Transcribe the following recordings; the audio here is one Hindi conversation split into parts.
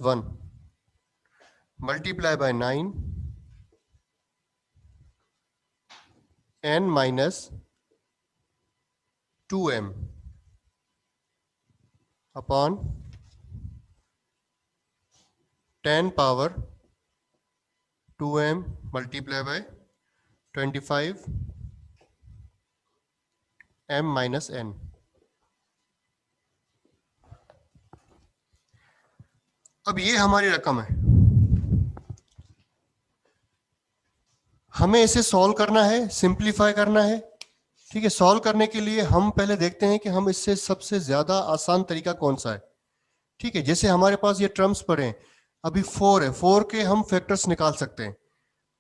1 multiply by 9 n minus 2m upon 10 power 2m multiply by 25 m minus n। अब ये हमारी रकम है, हमें इसे सॉल्व करना है, सिंप्लीफाई करना है। ठीक है, सॉल्व करने के लिए हम पहले देखते हैं कि हम इससे सबसे ज्यादा आसान तरीका कौन सा है। ठीक है, जैसे हमारे पास ये टर्म्स पड़े हैं, अभी 4 है, 4 के हम फैक्टर्स निकाल सकते हैं,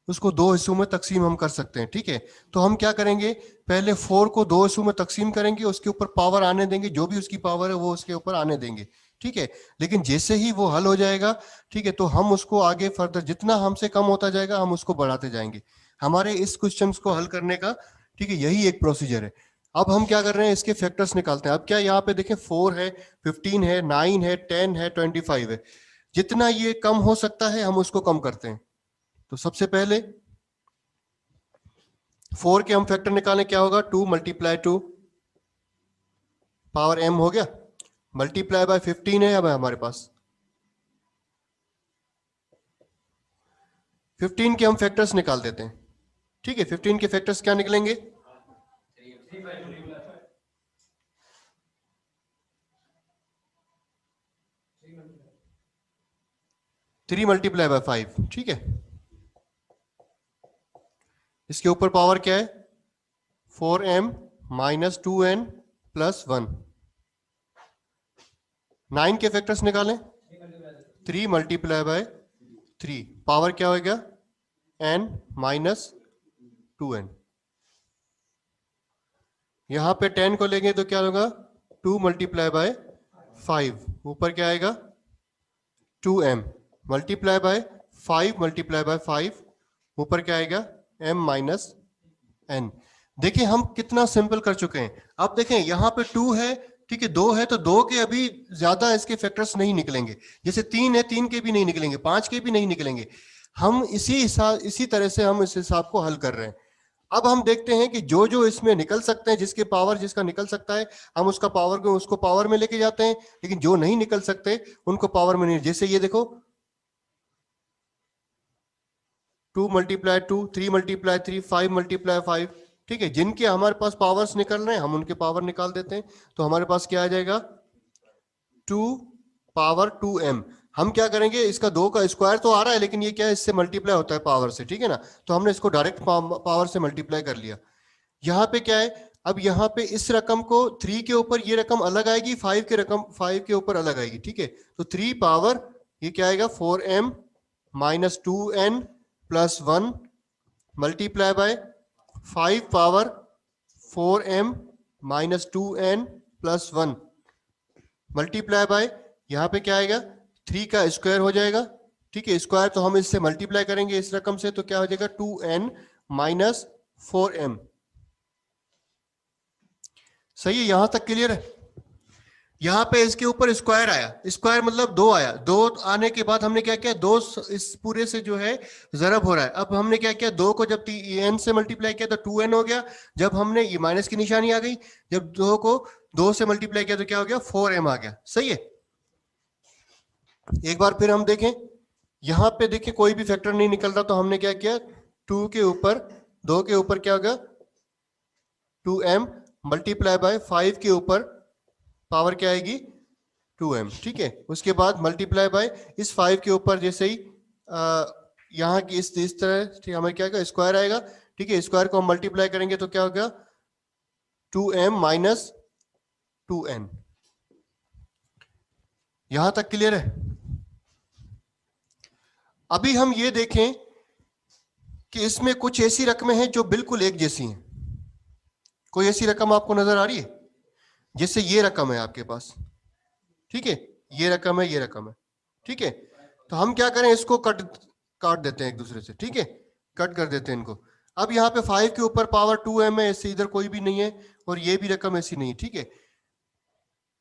उसको दो हिस्सों में तकसीम हम कर सकते हैं। ठीक है, तो हम क्या करेंगे, पहले 4 को दो हिस्सों में तकसीम करेंगे, उसके ऊपर पावर आने देंगे, जो भी उसकी पावर है वो उसके ऊपर आने देंगे। ठीक है, लेकिन जैसे ही वो हल हो जाएगा, ठीक है, तो हम उसको आगे फर्दर जितना हमसे कम होता जाएगा हम उसको बढ़ाते जाएंगे। हमारे इस क्वेश्चन को हल करने का, ठीक है, यही एक प्रोसीजर है। अब हम क्या कर रहे हैं, इसके फैक्टर्स निकालते हैं। अब क्या यहाँ पे देखें, 4 है, 15 है, 9 है, 10 है, 25 है, जितना ये कम हो सकता है हम उसको कम करते हैं। तो सबसे पहले 4 के हम फैक्टर निकालें, क्या होगा, 2 मल्टीप्लाई 2 पावर m हो गया, मल्टीप्लाई बाय 15 है अब हमारे पास। 15 के हम फैक्टर्स निकाल देते हैं। ठीक है, 15 के फैक्टर्स क्या निकलेंगे, 3 मल्टीप्लाई बाय 5। ठीक है, इसके ऊपर पावर क्या है, 4m माइनस 2n प्लस 1। 9 के फैक्टर्स निकालें, 3 मल्टीप्लाई बाय 3, पावर क्या हो गया, n माइनस 2n। यहां पे 10 को लेंगे तो क्या होगा, 2 मल्टीप्लाई बाय 5, ऊपर क्या आएगा, 2m multiply by 5 multiply by 5, ऊपर क्या आएगा, m माइनस n। देखिए हम कितना सिंपल कर चुके हैं। अब देखें यहाँ पे 2 है, ठीक है, 2 है, तो 2 के अभी ज्यादा इसके फैक्टर्स नहीं निकलेंगे। जैसे 3 है, 3 के भी नहीं निकलेंगे, 5 के भी नहीं निकलेंगे। हम इसी तरह से हम इस हिसाब को हल कर रहे हैं। अब हम देखते हैं कि जो जो इसमें निकल सकते हैं, जिसके पावर जिसका निकल सकता है, हम उसका पावर को उसको पावर में लेके जाते हैं, लेकिन जो नहीं निकल सकते उनको पावर में नहीं। जैसे ये देखो, 2 मल्टीप्लाई 2, 3 मल्टीप्लाई 3, 5 मल्टीप्लाई 5। ठीक है, जिनके हमारे पास पावर्स निकल रहे हैं हम उनके पावर निकाल देते हैं, तो हमारे पास क्या आ जाएगा, 2 पावर 2m। हम क्या करेंगे, इसका 2 का स्क्वायर तो आ रहा है, लेकिन ये क्या है, इससे मल्टीप्लाई होता है पावर से। ठीक है ना, तो हमने इसको डायरेक्ट पावर से मल्टीप्लाई कर लिया। यहाँ पे क्या है, अब यहाँ पे इस रकम को 3 के ऊपर ये रकम अलग आएगी, 5 के ऊपर अलग आएगी। ठीक है, तो 3 पावर ये क्या आएगा, 4m minus 2n plus 1 multiply by 5 power 4m minus 2n plus 1 multiply by, यहां पे क्या आएगा, 3 का स्क्वायर हो जाएगा। ठीक है, स्क्वायर तो हम इससे मल्टीप्लाई करेंगे इस रकम से, तो क्या हो जाएगा, 2n माइनस 4m। सही है, यहां तक क्लियर है। यहां पे इसके ऊपर स्क्वायर आया, स्क्वायर मतलब 2 आया, 2 आने के बाद हमने क्या किया, 2 इस पूरे से जो है जरब हो रहा है। अब हमने क्या किया, 2 को जब n से मल्टीप्लाई किया तो 2n हो गया, जब हमने ये माइनस की निशानी आ गई, जब 2 को 2 से मल्टीप्लाई किया तो क्या हो गया, 4m आ गया। सही है, एक बार फिर हम देखें, यहां पे देखें कोई भी फैक्टर नहीं निकल रहा, तो हमने क्या किया, 2 के ऊपर 2 के ऊपर क्या होगा, 2m मल्टीप्लाई बाय 5 के ऊपर पावर क्या आएगी, 2m। ठीक है, उसके बाद मल्टीप्लाई बाय इस 5 के ऊपर जैसे ही यहाँ की इस तरह, ठीक, हमें क्या आएगा, स्क्वायर आएगा। ठीक है, स्क्वायर को हम मल्टीप्लाई करेंगे तो क्या होगा, 2m माइनस 2n। यहां तक क्लियर है। अभी हम ये देखें कि इसमें कुछ ऐसी रकमें हैं जो बिल्कुल एक जैसी हैं। कोई ऐसी रकम आपको नजर आ रही है, जैसे ये रकम है आपके पास, ठीक है, ये रकम है, ये रकम है। ठीक है, तो हम क्या करें, इसको काट देते हैं एक दूसरे से। ठीक है, कट कर देते हैं इनको। अब यहाँ पे 5 के ऊपर पावर 2m है, ऐसे इधर कोई भी नहीं है, और ये भी रकम ऐसी नहीं है। ठीक है,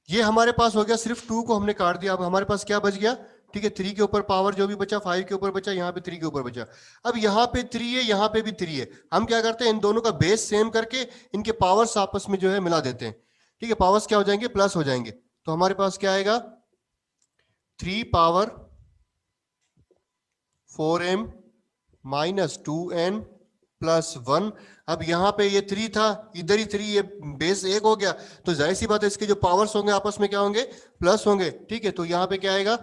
ये हमारे पास हो गया, सिर्फ 2 को हमने काट दिया, अब हमारे पास क्या बच गया, ठीक है, 3 के ऊपर पावर जो भी बचा 5 के ऊपर बचा, यहाँ पे 3 के ऊपर बचा। अब यहाँ पे 3 है, यहाँ पे भी 3 है। हम क्या करते हैं, इन दोनों का बेस सेम करके इनके पावर्स आपस में जो है मिला देते हैं। ठीक है, पावर्स क्या हो जाएंगे, प्लस हो जाएंगे। तो हमारे पास क्या आएगा, 3 power 4m minus 2n plus 1। अब यहाँ पे ये 3 था, इधर ही 3, ये बेस 1 हो गया, तो जाहिर सी बात है इसके जो पावर्स होंगे आपस में क्या होंगे, प्लस होंगे। ठीक है, तो यहाँ पे क्या आएगा,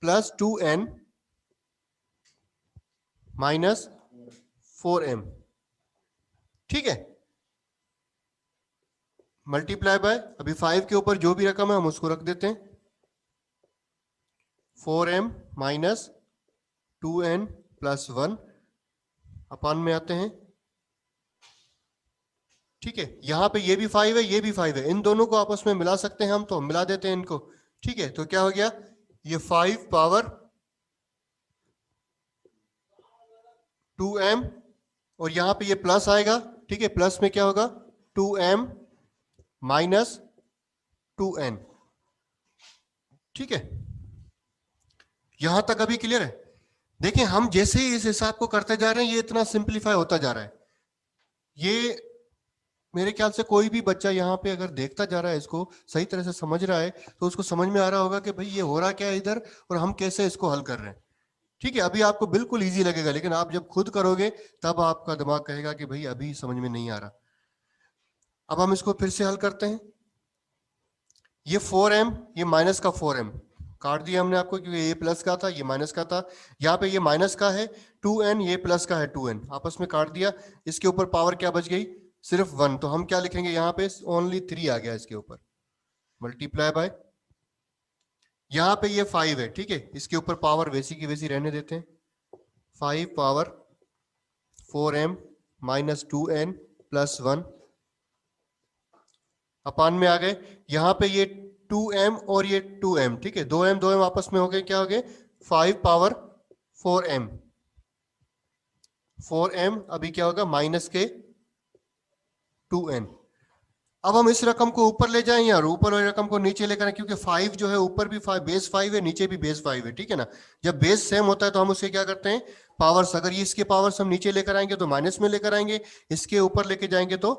प्लस 2n माइनस 4m। ठीक है, मल्टीप्लाई बाय, अभी 5 के ऊपर जो भी रकम है हम उसको रख देते हैं, 4m माइनस 2n प्लस 1 अपान में आते हैं। ठीक है, यहां पे ये भी 5 है, ये भी 5 है, इन दोनों को आपस में मिला सकते हैं हम, तो मिला देते हैं इनको। ठीक है, तो क्या हो गया, ये 5 पावर 2m और यहां पे ये प्लस आएगा। ठीक है, प्लस में क्या होगा, 2m माइनस 2n। ठीक है, यहां तक अभी क्लियर है। देखिए, हम जैसे ही इस हिसाब को करते जा रहे हैं ये इतना सिंप्लीफाई होता जा रहा है। ये मेरे ख्याल से कोई भी बच्चा यहाँ पे अगर देखता जा रहा है, इसको सही तरह से समझ रहा है, तो उसको समझ में आ रहा होगा कि भाई ये हो रहा क्या है इधर और हम कैसे इसको हल कर रहे हैं। ठीक है, अभी आपको बिल्कुल इजी लगेगा, लेकिन आप जब खुद करोगे तब आपका दिमाग कहेगा कि भाई अभी समझ में नहीं आ रहा। अब हम इसको फिर से हल करते हैं। ये 4m, ये माइनस का 4m काट दिया हमने आपको, क्योंकि ये प्लस का था, ये माइनस का था। यहाँ पे ये माइनस का है 2n, ये प्लस का है 2n, आपस में काट दिया। इसके ऊपर पावर क्या बच गई, सिर्फ 1। तो हम क्या लिखेंगे यहाँ पे, ओनली 3 आ गया इसके ऊपर, मल्टीप्लाई बाय, यहाँ पे ये 5 है। ठीक है, इसके ऊपर पावर वैसी की वैसी रहने देते हैं, 5 power 4m minus 2n plus 1 अपान में आ गए। यहाँ पे ये 2m और ये 2m, ठीक है, 2m 2m आपस में हो गए, क्या हो गए, 5 पावर 4m। 4m अभी क्या होगा, माइनस के 2n। अब हम इस रकम को ऊपर ले जाएं या ऊपर वाली रकम को नीचे लेकर आए, क्योंकि 5 जो है ऊपर भी 5, बेस 5 है, नीचे भी बेस 5 है। ठीक है ना, जब बेस सेम होता है तो हम उसके क्या करते हैं, पावर्स, अगर ये इसके पावर्स हम नीचे लेकर आएंगे तो माइनस में लेकर आएंगे, इसके ऊपर लेके जाएंगे तो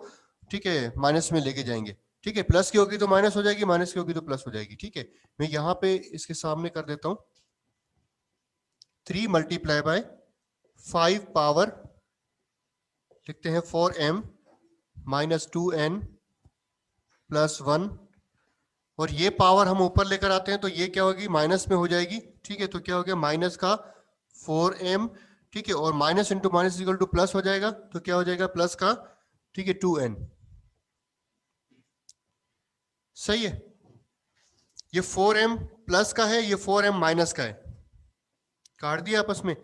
ठीक है माइनस में लेके जाएंगे। ठीक है, प्लस की होगी तो माइनस हो जाएगी, माइनस की होगी तो प्लस हो जाएगी। ठीक है, मैं यहाँ पे इसके सामने कर देता हूँ, 3 मल्टीप्लाई बाय 5 पावर लिखते हैं 4m माइनस 2n प्लस 1, और ये पावर हम ऊपर लेकर आते हैं तो ये क्या होगी, माइनस में हो जाएगी। ठीक है, तो क्या हो गया, माइनस का 4m। ठीक है, और minus into minus equal two plus हो जाएगा, तो क्या हो जाएगा, प्लस का, ठीक है, 2n। सही है, ये 4m प्लस का है, ये 4m माइनस का है, काट दिया आपस में।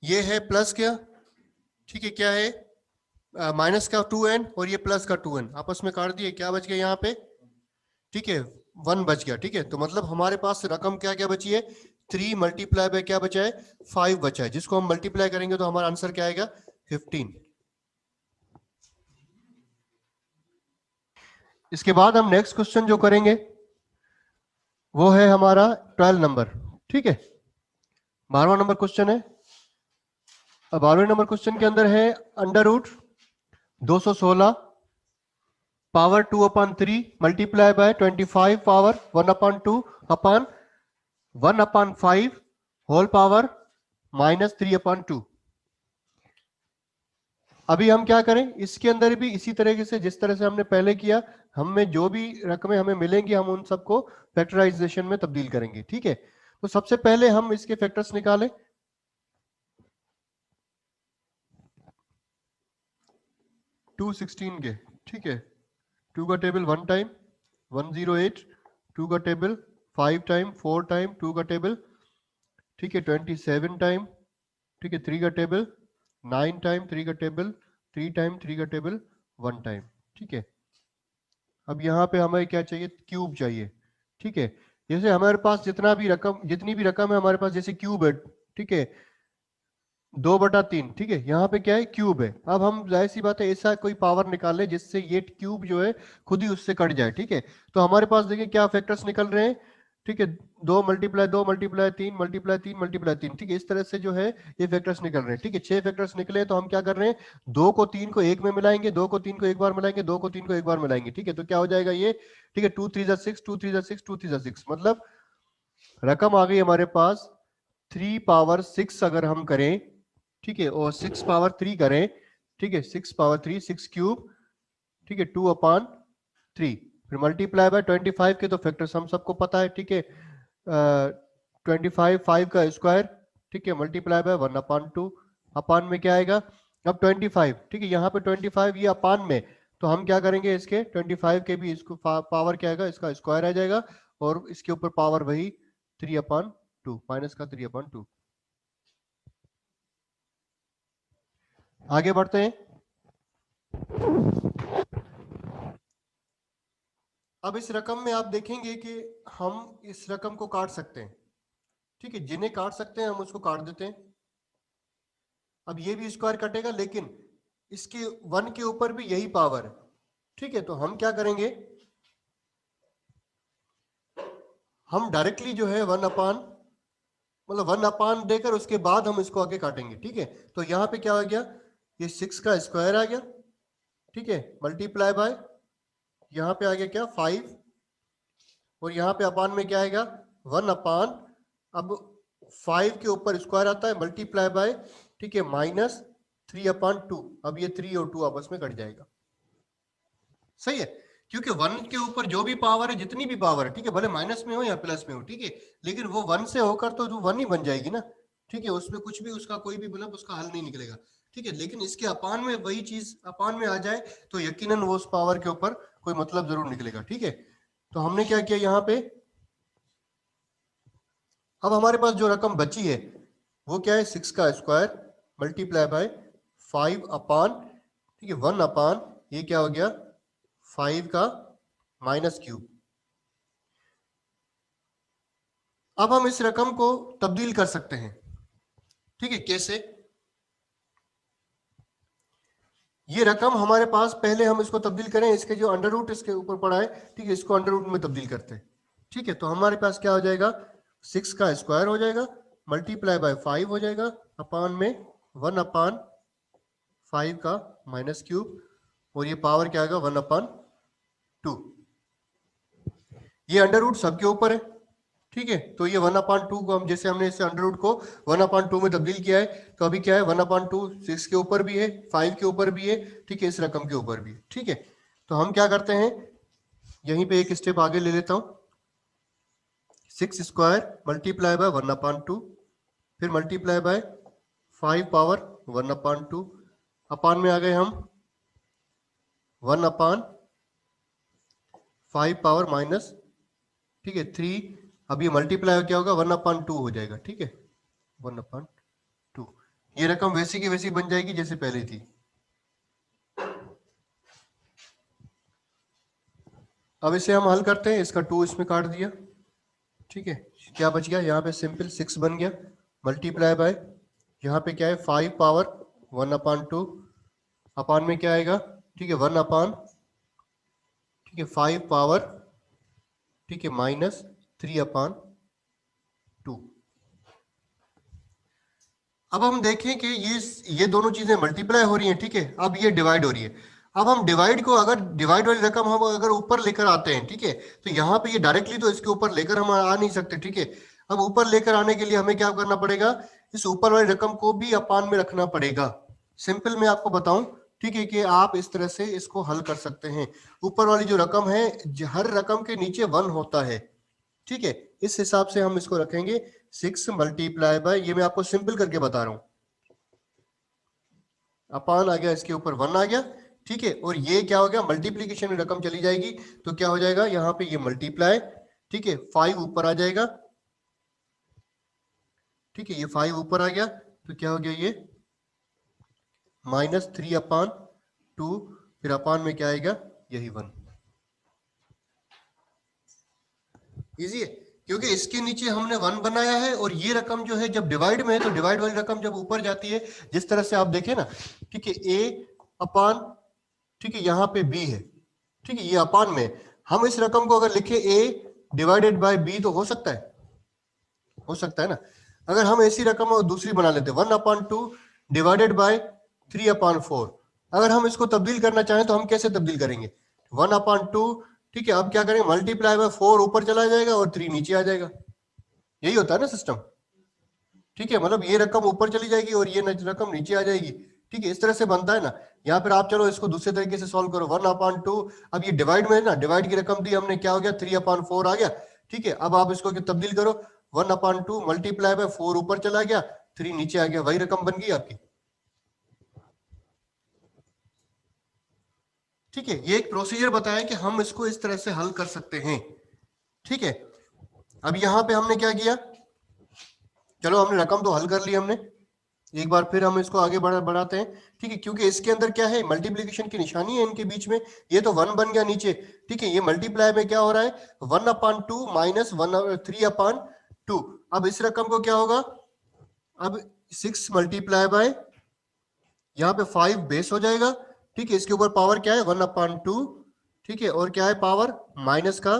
ये है प्लस क्या, ठीक है, क्या है, माइनस का 2n और ये प्लस का 2n आपस में काट दिए, क्या बच गया यहाँ पे, ठीक है, 1 बच गया। ठीक है, तो मतलब हमारे पास रकम क्या क्या बची है, 3 मल्टीप्लाई बाय क्या बचा है, 5 बचा है, जिसको हम मल्टीप्लाई करेंगे तो हमारा आंसर क्या आएगा, 15। इसके बाद हम नेक्स्ट क्वेश्चन जो करेंगे वो है हमारा 12 नंबर। ठीक है, 12वां नंबर क्वेश्चन है। 12वें नंबर क्वेश्चन के अंदर है under root 216 power 2/3 multiply by 25 power 1/2 upon 1/5 whole power minus 3/2। अभी हम क्या करें, इसके अंदर भी इसी तरीके से जिस तरह से हमने पहले किया, हमें जो भी रकमें हमें मिलेंगी हम उन सबको फैक्टराइजेशन में तब्दील करेंगे। ठीक है, तो सबसे पहले हम इसके फैक्टर्स निकालें। 216 के, ठीक है, 2 का टेबल 1 टाइम 108, 2 का टेबल 5 टाइम 4 टाइम 2 का टेबल, ठीक है, 27 टाइम, ठीक है, 3 का टेबल 9 टाइम 3 का टेबल 3 टाइम 3 का टेबल 1 टाइम। ठीक है, अब यहाँ पे हमें क्या चाहिए, क्यूब चाहिए। ठीक है, जैसे हमारे पास जितनी भी रकम है हमारे पास, जैसे क्यूब है, ठीक है, 2/3, ठीक है, यहाँ पे क्या है, क्यूब है। अब हम जाहिर सी बात है ऐसा कोई पावर निकाले जिससे ये क्यूब जो है खुद ही उससे कट जाए। ठीक है, तो हमारे पास देखिए क्या फैक्टर्स निकल रहे हैं, ठीक है, 2 × 2 × 3 × 3 × 3, ठीक है, इस तरह से जो है ये फैक्टर्स निकल रहे हैं। ठीक है, 6 फैक्टर्स निकले तो हम क्या कर रहे हैं, 2 को 3 को 1 में मिलाएंगे, 2 को 3 को एक बार मिलाएंगे, 2 को 3 को एक बार मिलाएंगे। ठीक है, तो क्या हो जाएगा ये, ठीक है, 2 3 जा 6, 2 3 जा 6, 2 3 जा 6, मतलब रकम आ गई हमारे पास 3 पावर 6 अगर हम करें, ठीक है, और 6 पावर 3 करें, ठीक है, 6 पावर 3, 6 क्यूब, ठीक है, 2/3, फिर मल्टीप्लाई बाय 25 के तो फैक्टर्स हम सबको पता है। ठीक है, 25 5 का स्क्वायर, ठीक है, मल्टीप्लाई बाय 1/2, अपान में क्या आएगा, अब 25, ठीक है, यहाँ पे 25 ये अपान में, तो हम क्या करेंगे, इसके 25 के भी इसको पावर क्या आएगा, इसका स्क्वायर आ जाएगा, और इसके ऊपर पावर वही 3/2, माइनस का 3/2। आगे बढ़ते हैं। अब इस रकम में आप देखेंगे कि हम इस रकम को काट सकते हैं। ठीक है, जिन्हें काट सकते हैं हम उसको काट देते हैं। अब ये भी स्क्वायर कटेगा, लेकिन इसके 1 के ऊपर भी यही पावर है। ठीक है, तो हम क्या करेंगे, हम डायरेक्टली जो है 1/, मतलब 1/, देकर उसके बाद हम इसको आगे काटेंगे। ठीक है, तो यहां पे क्या हो गया, ये 6 का स्क्वायर आ गया, ठीक है, मल्टीप्लाई बाय, यहां पे आ गया क्या 5, और यहां पे अपान में क्या आएगा 1/, अब 5 के ऊपर स्क्वायर आता है, मल्टीप्लाई बाय, ठीक है, -3/2, अब ये 3 और 2 आपस में कट जाएगा। सही है, क्योंकि 1 के ऊपर जो भी पावर है, जितनी भी पावर है, ठीक है, भले माइनस में हो या प्लस में हो, ठीक है, लेकिन वो 1 से होकर तो जो 1 ही बन जाएगी ना। ठीक है, उसमें कुछ भी उसका कोई भी मतलब उसका हल नहीं निकलेगा। ठीक है, लेकिन इसके अपान में वही चीज अपान में आ जाए तो यकीनन वो उस पावर के ऊपर कोई मतलब जरूर निकलेगा। ठीक है, तो हमने क्या किया यहाँ पे, अब हमारे पास जो रकम बची है वो क्या है, 6 का स्क्वायर मल्टीप्लाई बाय 5/, ठीक है, 1/, ये क्या हो गया 5 का -3। अब हम इस रकम को तब्दील कर सकते हैं। ठीक है, कैसे, ये रकम हमारे पास, पहले हम इसको तब्दील करें, इसके जो अंडर रूट इसके ऊपर पड़ा है, ठीक है, इसको अंडर रूट में तब्दील करते हैं। ठीक है, तो हमारे पास क्या हो जाएगा, 6 का स्क्वायर हो जाएगा, मल्टीप्लाई बाय 5 हो जाएगा, अपान में 1/5 का -3, और ये पावर क्या आएगा 1/2। ये अंडर रूट सबके ऊपर है। ठीक है, तो ये 1/2 को हम, जैसे हमने इसे अंडर रूट को 1/2 में तब्दील किया है, तो अभी क्या है 1/2 6 के ऊपर भी है, 5 के ऊपर भी है, ठीक है, इस रकम के ऊपर भी है। ठीक है, तो हम क्या करते हैं, यहीं पे एक स्टेप आगे ले लेता हूं, 6 स्क्वायर मल्टीप्लाई बाय 1/2, फिर मल्टीप्लाई बाय 5 पावर 1/2, अपान में आ गए हम 1/5 पावर माइनस, ठीक है 3, अब ये मल्टीप्लाई क्या होगा 1/2 हो जाएगा। ठीक है, 1/2, ये रकम वैसी की वैसी बन जाएगी जैसे पहले थी। अब इसे हम हल करते हैं, इसका 2 इसमें काट दिया। ठीक है, क्या बच गया, यहाँ पे सिंपल 6 बन गया, मल्टीप्लाई बाय, यहाँ पे क्या है 5 पावर 1/2, अपान में क्या आएगा, ठीक है 1/, ठीक है 5 पावर, ठीक है -3/2। अब हम देखें कि ये दोनों चीजें मल्टीप्लाई हो रही हैं। ठीक है, अब ये डिवाइड हो रही है। अब हम डिवाइड को, अगर डिवाइड वाली रकम हम अगर ऊपर लेकर आते हैं, ठीक है, तो यहाँ पे ये डायरेक्टली तो इसके ऊपर लेकर हम आ नहीं सकते। ठीक है, अब ऊपर लेकर आने के लिए हमें क्या करना पड़ेगा, इस ऊपर वाली रकम को भी अपान में रखना पड़ेगा। सिंपल मैं आपको बताऊं, ठीक है, कि आप इस तरह से इसको हल कर सकते हैं। ऊपर वाली जो रकम है, हर रकम के नीचे 1 होता है। ठीक है, इस हिसाब से हम इसको रखेंगे, 6 मल्टीप्लाई बाय, ये मैं आपको सिंपल करके बता रहा हूं, अपान आ गया, इसके ऊपर 1 आ गया। ठीक है, और ये क्या हो गया, मल्टीप्लीकेशन में रकम चली जाएगी, तो क्या हो जाएगा, यहाँ पे ये मल्टीप्लाई, ठीक है 5 ऊपर आ जाएगा। ठीक है, ये 5 ऊपर आ गया, तो क्या हो गया ये -3/2, फिर अपान में क्या आएगा, यही 1। इजी है, क्योंकि इसके नीचे हमने 1 बनाया है, और ये रकम जो है जब डिवाइड में है, तो डिवाइड वाली रकम जब ऊपर जाती है, जिस तरह से आप देखें ना, ठीक है, a अपान, ठीक है, यहाँ पे b है, ठीक है, ये अपान में, हम इस रकम को अगर लिखे a डिवाइडेड बाय बी तो हो सकता है ना। अगर हम ऐसी रकम और दूसरी बना लेते 1/2 डिवाइडेड बाय 3/4, अगर हम इसको तब्दील करना चाहें तो हम कैसे तब्दील करेंगे? 1/2, ठीक है, अब क्या करेंगे, मल्टीप्लाई बाय 4 ऊपर चला जाएगा और 3 नीचे आ जाएगा। यही होता है ना सिस्टम, ठीक है, मतलब ये रकम ऊपर चली जाएगी और ये रकम नीचे आ जाएगी, ठीक है, इस तरह से बनता है ना। यहाँ पर आप चलो इसको दूसरे तरीके से सॉल्व करो, 1/2, अब ये डिवाइड में है ना, डिवाइड की रकम दी हमने, क्या हो गया, 3/4 आ गया, ठीक है। अब आप इसको तब्दील करो, 1/2 मल्टीप्लाई बाय 4 ऊपर चला गया, 3 नीचे आ गया, वही रकम बन गई आपकी, ठीक है। ये एक प्रोसीजर बताया कि हम इसको इस तरह से हल कर सकते हैं, ठीक है। अब यहां पे हमने क्या किया, चलो हमने रकम तो हल कर ली हमने, एक बार फिर हम इसको आगे बढ़ाते हैं, ठीक है, क्योंकि इसके अंदर क्या है, मल्टीप्लीकेशन की निशानी है इनके बीच में, ये तो 1 बन गया नीचे, ठीक है, ये मल्टीप्लाई में क्या हो रहा है, 1/2 माइनस 3/2। अब इस रकम को क्या होगा, अब 6 मल्टीप्लाई बाय, यहाँ पे 5 बेस हो जाएगा, ठीक है, इसके ऊपर पावर क्या है, 1/2, ठीक है, और क्या है पावर माइनस का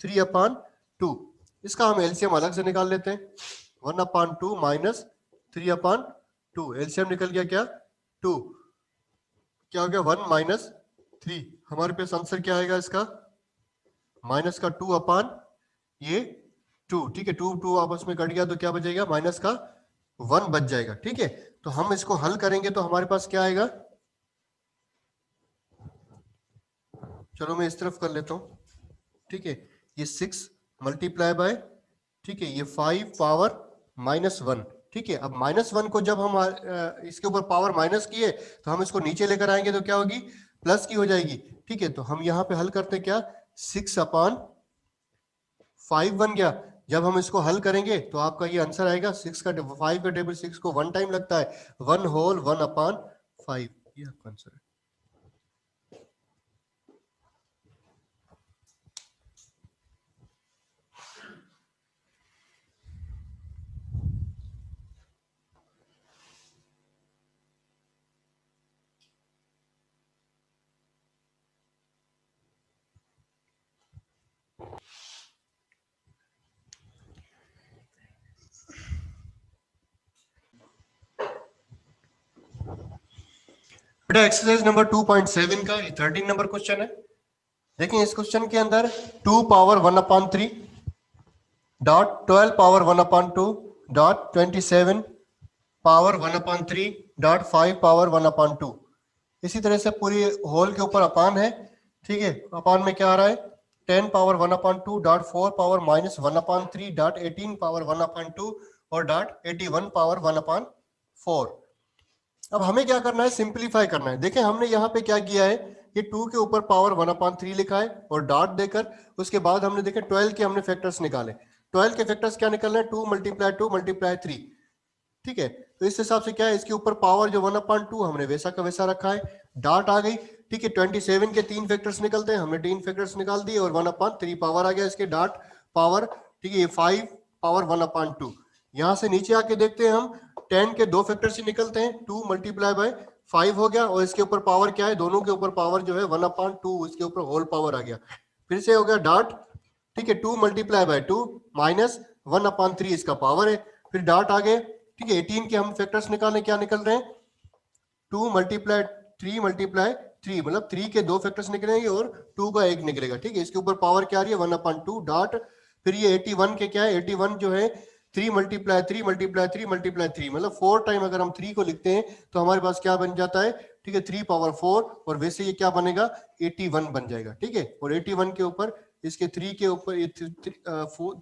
3/2, इसका हम एलसीएम अलग से निकाल लेते हैं, 1/2 माइनस 3/2, एलसीएम निकल गया क्या, 2, क्या हो गया 1 माइनस 3, हमारे पास आंसर क्या आएगा इसका, माइनस का 2 अपान ये 2, ठीक है, 2 2 आपस में कट गया तो क्या बचेगा, माइनस का 1 बच जाएगा, ठीक है। तो हम इसको हल करेंगे तो हमारे पास क्या आएगा, चलो मैं इस तरफ कर लेता हूं, ठीक है, ये 6 मल्टीप्लाई बाय, ठीक है, ये 5 पावर -1, ठीक है। अब -1 को जब हम इसके ऊपर पावर माइनस किए तो हम इसको नीचे लेकर आएंगे तो क्या होगी, प्लस की हो जाएगी, ठीक है। तो हम यहाँ पे हल करते क्या, 6/5 बन गया, जब हम इसको हल करेंगे तो आपका ये आंसर आएगा 6 का 5 का टेबल 6 को 1 टाइम लगता है, 1 होल 1/5, ये आपका आंसर है। बेटा एक्सरसाइज नंबर 2.7 का 13 नंबर क्वेश्चन है। देखिए इस क्वेश्चन के अंदर 2 power 1/3 dot 12 power 1/2 dot 27 power 1/3 dot 5 power 1/2, इसी तरह से पूरी होल के ऊपर अपान है, ठीक है। अपान में क्या आ रहा है, 10 power 1/2 dot 4 power -1/3 dot 18 power 1/2 और डॉट 81 पावर 1/4। अब हमें क्या करना है, सिंपलीफाई करना है। देखिए हमने यहाँ पे क्या किया है, ये 2 के ऊपर पावर 1/3 लिखा है और डॉट देकर उसके बाद हमने देखे 12 के हमने फैक्टर्स निकाले, 12 के फैक्टर्स क्या निकलने हैं, 2 मल्टीप्लाई 3, ठीक है। तो इस हिसाब से क्या है, इसके ऊपर पावर जो 1/2 हमने वैसा का वैसा रखा है, डॉट आ गई, ठीक है। 27 के 3 फैक्टर्स निकलते हैं, हमने 3 फैक्टर्स निकाल दिए और 1/3 पावर आ गया इसके, डॉट पावर, ठीक है, ये 5 पावर 1/2। यहां से नीचे आके देखते हैं हम, 10 के 2 फैक्टर्स ही निकलते हैं, 2 मल्टीप्लाई बाय 5 हो गया और इसके ऊपर पावर क्या है, दोनों के ऊपर पावर जो है 1/2, इसके ऊपर होल पावर आ गया, फिर से हो गया डॉट, ठीक है, 2 मल्टीप्लाई बाय 2 माइनस 1/3 इसका पावर है, फिर डॉट आ गए, ठीक है। 18 के हम फैक्टर्स निकालने, क्या निकल रहे हैं, 2 मल्टीप्लाई 3 मल्टीप्लाई 3, मतलब 3 के 2 फैक्टर्स निकलेंगे और 2 का 1 निकलेगा, ठीक है। इसके ऊपर पावर क्या आ रही है, 1/2 डॉट, फिर ये 81 के क्या है, 81 जो है 3 मल्टीप्लाई 3 मल्टीप्लाई 3 मल्टीप्लाई 3, मतलब 4 टाइम अगर हम 3 को लिखते हैं तो हमारे पास क्या बन जाता है, ठीक है, 3 पावर 4, और वैसे ये क्या बनेगा, 81 बन जाएगा, ठीक है। और 81 के ऊपर इसके 3 के ऊपर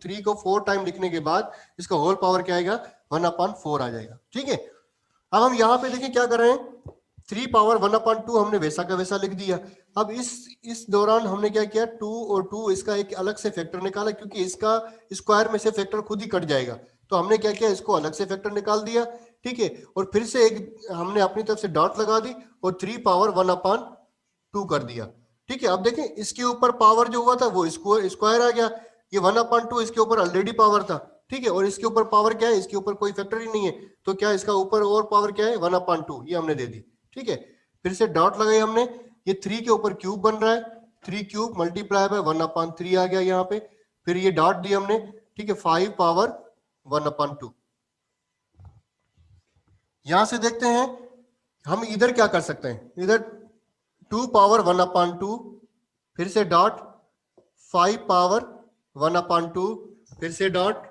3 को 4 टाइम लिखने के बाद इसका होल पावर क्या आएगा, 1/4 आ जाएगा, ठीक है। अब हम यहाँ पे देखिए क्या कर रहे हैं, 3 पावर 1/2 हमने वैसा का वैसा लिख दिया। अब इस दौरान हमने क्या किया, 2 और 2 इसका एक अलग से फैक्टर निकाला, क्योंकि इसका स्क्वायर में से फैक्टर खुद ही कट जाएगा, तो हमने क्या किया, इसको अलग से फैक्टर निकाल दिया, ठीक है। और फिर से एक हमने अपनी तरफ से डॉट लगा दी और 3 पावर 1/2 कर दिया, ठीक है। अब देखें इसके ऊपर पावर जो हुआ था वो स्क्वायर आ गया, ये 1/2 इसके ऊपर ऑलरेडी पावर था, ठीक है, और इसके ऊपर पावर क्या है, इसके ऊपर कोई फैक्टर ही नहीं है, तो क्या इसका ऊपर और पावर क्या है, 1/2, ये हमने दे दी, ठीक है। फिर से डॉट लगाई हमने, ये 3 के ऊपर क्यूब बन रहा है, 3 क्यूब मल्टीप्लाई बाय 1/3 आ गया यहाँ पे, फिर ये डॉट दी हमने, ठीक है, 5 पावर 1/2। यहां से देखते हैं हम इधर क्या कर सकते हैं, इधर 2 पावर 1/2, फिर से डॉट 5 पावर 1/2, फिर से डॉट।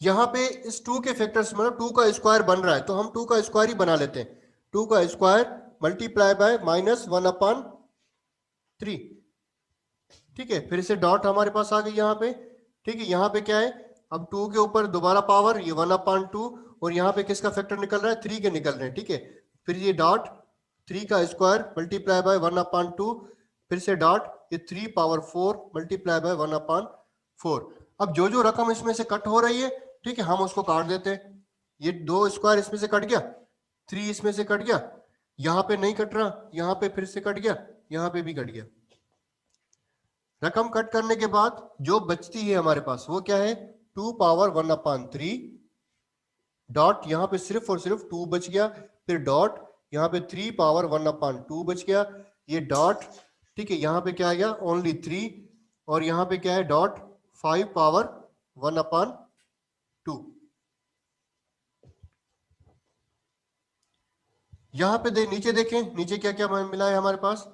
यहां पे इस 2 के फैक्टर्स मतलब 2 का स्क्वायर बन रहा है, तो हम 2 का स्क्वायर ही बना लेते हैं। 2 का स्क्वायर मल्टीप्लाई बाय -1/3, ठीक है। फिर से डॉट हमारे पास आ गई यहाँ पे, ठीक है। यहाँ पे क्या है, अब 2 के ऊपर दोबारा पावर, ये 1/2, और यहाँ पे किसका फैक्टर निकल रहा है, 3 के निकल रहे हैं, ठीक है। फिर ये डॉट 3 का स्क्वायर मल्टीप्लाई बाय 1/2, फिर से डॉट ये 3 पावर 4 मल्टीप्लाई बाय 1/4। अब जो जो रकम इसमें से कट हो रही है, ठीक है, हम उसको काट देते हैं। ये 2 स्क्वायर इसमें से कट गया, 3 इसमें से कट गया, यहाँ पे नहीं कट रहा, यहाँ पे फिर से कट गया, यहाँ पे भी कट गया। रकम कट करने के बाद जो बचती है हमारे पास वो क्या है, 2 पावर 1/3, डॉट यहाँ पे सिर्फ और सिर्फ 2 बच गया, फिर डॉट यहाँ पे 3 पावर 1/2 बच गया, ये डॉट, ठीक है, यहाँ पे क्या आ गया, ओनली 3, और यहाँ पे क्या है, डॉट 5 पावर 1/2। यहाँ पे नीचे देखें, नीचे क्या क्या मिला है हमारे पास,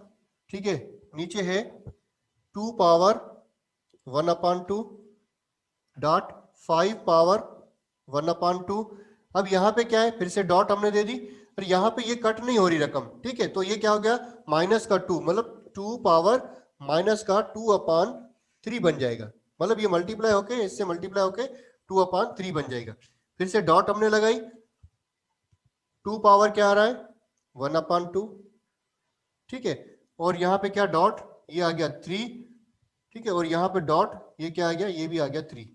ठीक है। नीचे है 2 पावर 1/2 डॉट 5 पावर 1/2। अब यहाँ पे क्या है, फिर से डॉट हमने दे दी, और यहाँ पे ये कट नहीं हो रही रकम, ठीक है, तो ये क्या हो गया, माइनस का 2, मतलब 2 पावर माइनस का 2/3 बन जाएगा, मतलब ये मल्टीप्लाई होके, इससे मल्टीप्लाई होके 2/3 बन जाएगा। फिर से डॉट हमने लगाई, 2 पावर क्या आ रहा है, 1/2, ठीक है, और यहाँ पे क्या डॉट, ये आ गया 3, ठीक है, और यहाँ पे डॉट ये क्या आ गया, ये भी आ गया 3,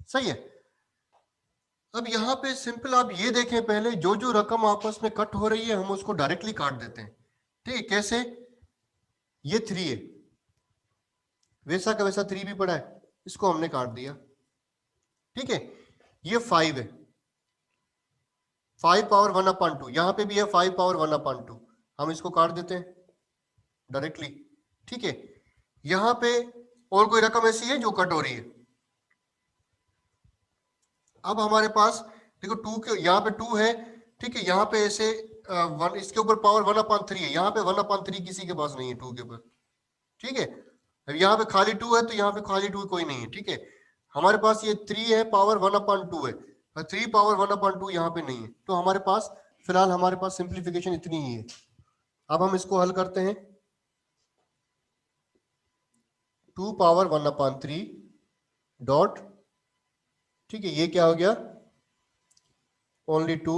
सही है। अब यहाँ पे सिंपल आप ये देखें, पहले जो जो रकम आपस में कट हो रही है हम उसको डायरेक्टली काट देते हैं, ठीक है। कैसे, ये 3 है, वैसा का वैसा 3 भी पड़ा है, इसको हमने काट दिया, ठीक है। ये 5 है, 5 पावर 1/2, यहाँ पे भी है 5 पावर 1/2, हम इसको काट देते हैं डायरेक्टली, ठीक है। यहाँ पे और कोई रकम ऐसी है जो कट हो रही है। अब हमारे पास देखो 2 के यहाँ पे 2 है, ठीक है, यहाँ पे ऐसे इसके ऊपर पावर 1/3 है, यहाँ पे 1/3 किसी के पास नहीं है 2 के ऊपर, ठीक है। अब यहाँ पे खाली 2 है, तो यहाँ पे खाली 2 कोई नहीं है, ठीक है। हमारे पास ये 3 है, पावर 1/2 है, और 3 पावर 1/2 यहाँ पे नहीं है, तो हमारे पास फिलहाल हमारे पास सिंप्लीफिकेशन इतनी ही है। अब हम इसको हल करते हैं, 2 पावर 1/3 डॉट, ठीक है, ये क्या हो गया, ओनली 2,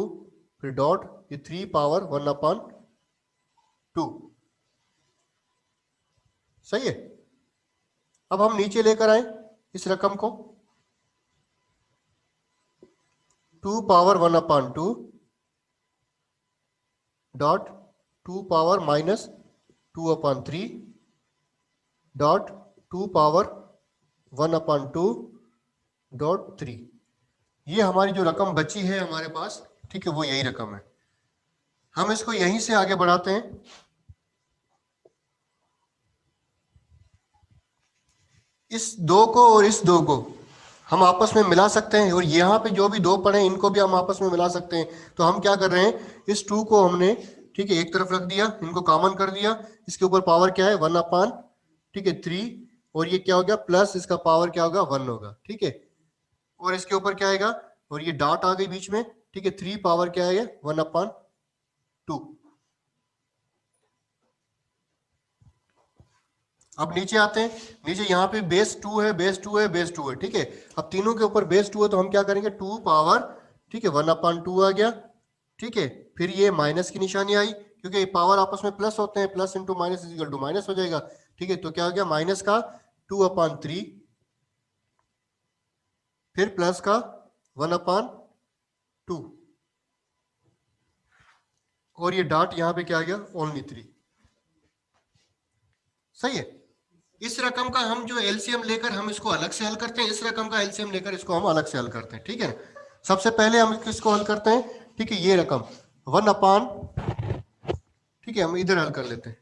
फिर डॉट ये 3 पावर 1/2, सही है। अब हम नीचे लेकर आए इस रकम को, 2 power 1/2 dot 2 power -2/3 dot 2 power 1/2 dot 3। ये हमारी जो रकम बची है हमारे पास, ठीक है, वो यही रकम है। हम इसको यहीं से आगे बढ़ाते हैं, इस 2 को और इस 2 को हम आपस में मिला सकते हैं, और यहाँ पे जो भी 2 पड़े इनको भी हम आपस में मिला सकते हैं। तो हम क्या कर रहे हैं, इस 2 को हमने, ठीक है, एक तरफ रख दिया, इनको कॉमन कर दिया, इसके ऊपर पावर क्या है, 1/, ठीक है, 3, और ये क्या हो गया, प्लस इसका पावर क्या होगा, 1 होगा, ठीक है, और इसके ऊपर क्या आएगा, और ये डॉट आ गई बीच में, ठीक है, 3 पावर क्या है, 1/2। अब नीचे आते हैं, नीचे यहाँ पे बेस 2 है, बेस 2 है, बेस 2 है, ठीक है। अब तीनों के ऊपर बेस 2 है, तो हम क्या करेंगे, 2 पावर, ठीक है, 1/2 आ गया, ठीक है। फिर ये माइनस की निशानी आई, क्योंकि पावर आपस में प्लस होते हैं, plus into minus is equal to minus हो जाएगा, ठीक है। तो क्या हो गया, माइनस का 2/3, फिर प्लस का 1/2, और ये डॉट यहाँ पे क्या आ गया, ओनली 3, सही है। इस रकम का हम जो एलसीएम लेकर हम इसको अलग से हल करते हैं, इस रकम का एलसीएम लेकर इसको हम अलग से हल करते हैं, ठीक है। सबसे पहले हम इसको हल करते हैं, ठीक है, ये रकम 1/, ठीक है, हम इधर हल कर लेते हैं,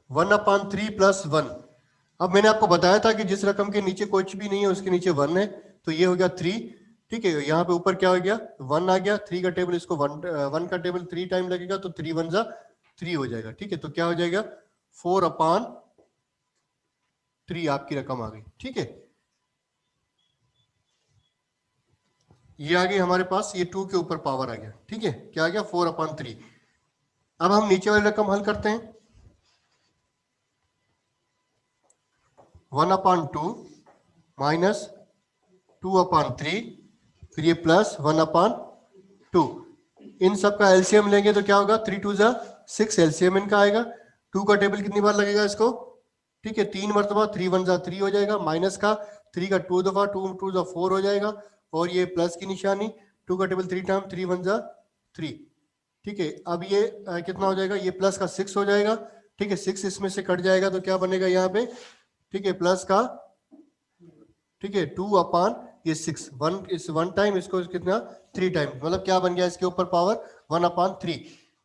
1/3 प्लस 1। अब मैंने आपको बताया था कि जिस रकम के नीचे कुछ भी नहीं है उसके नीचे 1 है, तो ये हो गया 3। ठीक है, यहाँ पे ऊपर क्या हो गया 1 आ गया, 3 का टेबल, इसको 1 का टेबल 3 टाइम लगेगा तो 3 1 जा 3 हो जाएगा। ठीक है, तो क्या हो जाएगा 4/3 आपकी रकम आ गई। ठीक है, ये आ गई हमारे पास, ये 2 के ऊपर पावर आ गया। ठीक है, क्या आ गया 4/3। अब हम नीचे वाली रकम हल करते हैं। 1/2 माइनस 2/3, फिर ये प्लस 1/2। इन सब का एलसीएम लेंगे तो क्या होगा 3 2 जा 6, एलसीएम इनका आएगा। 2 का टेबल कितनी बार लगेगा इसको? ठीक है, 3 मरतबा, 3 1 जा 3 हो जाएगा, माइनस का 3 का 2 दफा, 2 2 जा 4 हो जाएगा, और ये प्लस की निशानी, 2 का टेबल 3 टाइम, 3 1 जा 3। ठीक है, अब ये कितना हो जाएगा, ये प्लस का 6 हो जाएगा। ठीक है, 6 इसमें से कट जाएगा तो क्या बनेगा यहाँ पे, ठीक है प्लस का, ठीक है 2 ये 6, 1 इस 1 टाइम, इसको कितना 3 टाइम, मतलब क्या बन गया इसके ऊपर पावर 1/3।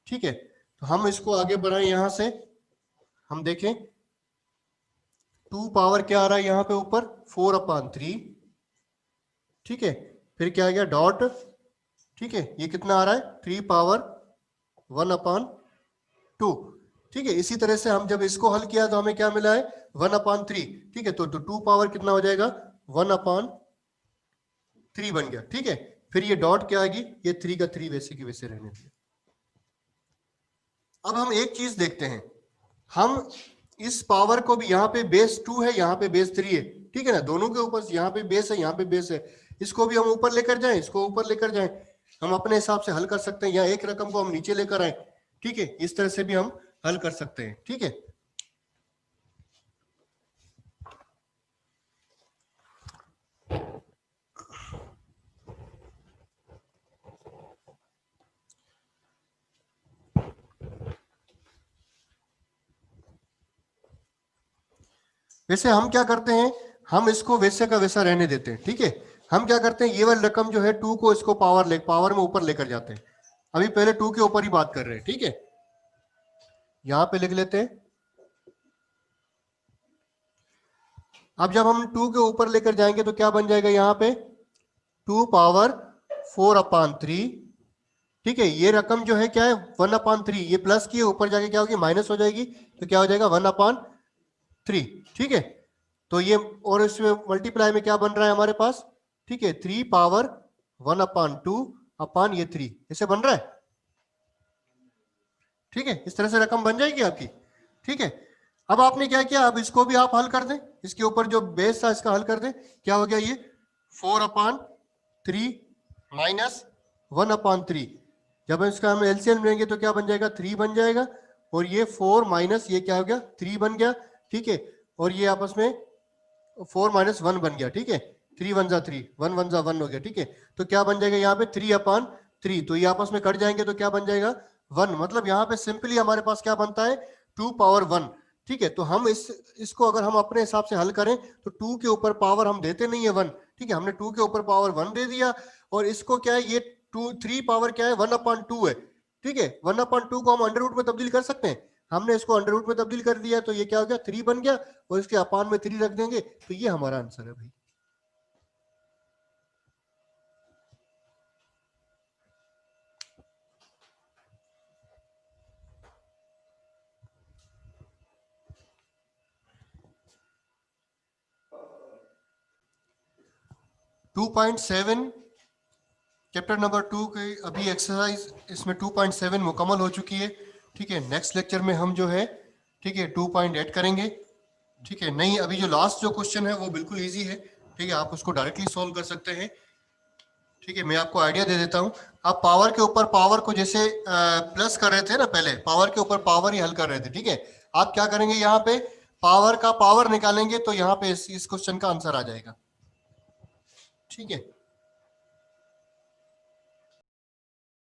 ठीक है, तो हम इसको आगे बढ़ाएं, यहां से हम देखें 2 पावर क्या आ रहा है यहाँ पे ऊपर 4/3। ठीक है, फिर क्या आ गया डॉट, ठीक है ये कितना आ रहा है 3 पावर 1/2। ठीक है, इसी तरह से हम जब इसको हल किया तो हमें क्या मिला है 1/3। ठीक है, तो 2 पावर कितना हो जाएगा 1/3 बन गया। ठीक है, फिर ये डॉट क्या आएगी, ये 3 का 3 वैसे की वैसे रहने दिया। अब हम एक चीज देखते हैं, हम इस पावर को भी, यहाँ पे बेस 2 है, यहाँ पे बेस 3 है। ठीक है ना, दोनों के ऊपर, यहाँ पे बेस है, यहाँ पे बेस है, इसको भी हम ऊपर लेकर जाएं, इसको ऊपर लेकर जाएं, हम अपने हिसाब से हल कर सकते हैं, या एक रकम को हम नीचे लेकर आए। ठीक है, इस तरह से भी हम हल कर सकते हैं। ठीक है, वैसे हम क्या करते हैं, हम इसको वैसे का वैसा रहने देते हैं। ठीक है, हम क्या करते हैं, ये वाली रकम जो है 2 को इसको पावर में ऊपर लेकर जाते हैं। अभी पहले 2 के ऊपर ही बात कर रहे हैं। ठीक है, यहां पे लिख लेते हैं। अब जब हम 2 के ऊपर लेकर जाएंगे तो क्या बन जाएगा यहाँ पे 2 पावर 4/3। ठीक है, ये रकम जो है क्या है 1/3, ये प्लस की है, ऊपर जाके क्या होगी माइनस हो जाएगी, तो क्या हो जाएगा 1/3। ठीक है, तो ये, और इसमें मल्टीप्लाई में क्या बन रहा है हमारे पास, ठीक है 3 पावर 1/2 अपान ये 3, ऐसे बन रहा है। ठीक है, इस तरह से रकम बन जाएगी आपकी। ठीक है, अब आपने क्या किया, अब इसको भी आप हल कर दें, इसके ऊपर जो बेस था इसका हल कर दें। क्या हो गया ये 4/3 माइनस 1/3, जब इसका हम एलसीएम लेंगे तो क्या बन जाएगा 3 बन जाएगा, और ये 4 माइनस ये क्या हो गया 3 बन गया। ठीक है, और ये आपस में 4 माइनस 1 बन गया। ठीक है, 3 1 जा 3, 1 1 जा 1 हो गया। ठीक है, तो क्या बन जाएगा यहाँ पे 3/3, तो ये आपस में कट जाएंगे तो क्या बन जाएगा 1, मतलब यहाँ पे सिंपली हमारे पास क्या बनता है 2 पावर 1। ठीक है, तो हम इसको अगर हम अपने हिसाब से हल करें तो 2 के ऊपर पावर हम देते नहीं है 1। ठीक है, हमने 2 के ऊपर पावर 1 दे दिया, और इसको क्या है ये 3 पावर क्या है 1/2 है। ठीक है, 1/2 को हम अंडर रूट में तब्दील कर सकते हैं, हमने इसको अंडर रूट में तब्दील कर दिया, तो ये क्या हो गया 3 बन गया, और इसके अपान में 3 रख देंगे, तो ये हमारा आंसर है भाई। टू 2.7 चैप्टर नंबर 2 की अभी एक्सरसाइज इसमें 2.7 मुकम्मल हो चुकी है। ठीक है, नेक्स्ट लेक्चर में हम जो है ठीक है 2.8 करेंगे। ठीक है, नहीं अभी जो लास्ट जो क्वेश्चन है वो बिल्कुल इजी है। ठीक है, आप उसको डायरेक्टली सॉल्व कर सकते हैं। ठीक है, मैं आपको आइडिया दे देता हूँ। आप पावर के ऊपर पावर को जैसे प्लस कर रहे थे ना, पहले पावर के ऊपर पावर ही हल कर रहे थे। ठीक है, आप क्या करेंगे यहाँ पे पावर का पावर निकालेंगे तो यहाँ पे इस क्वेश्चन का आंसर आ जाएगा। ठीक है।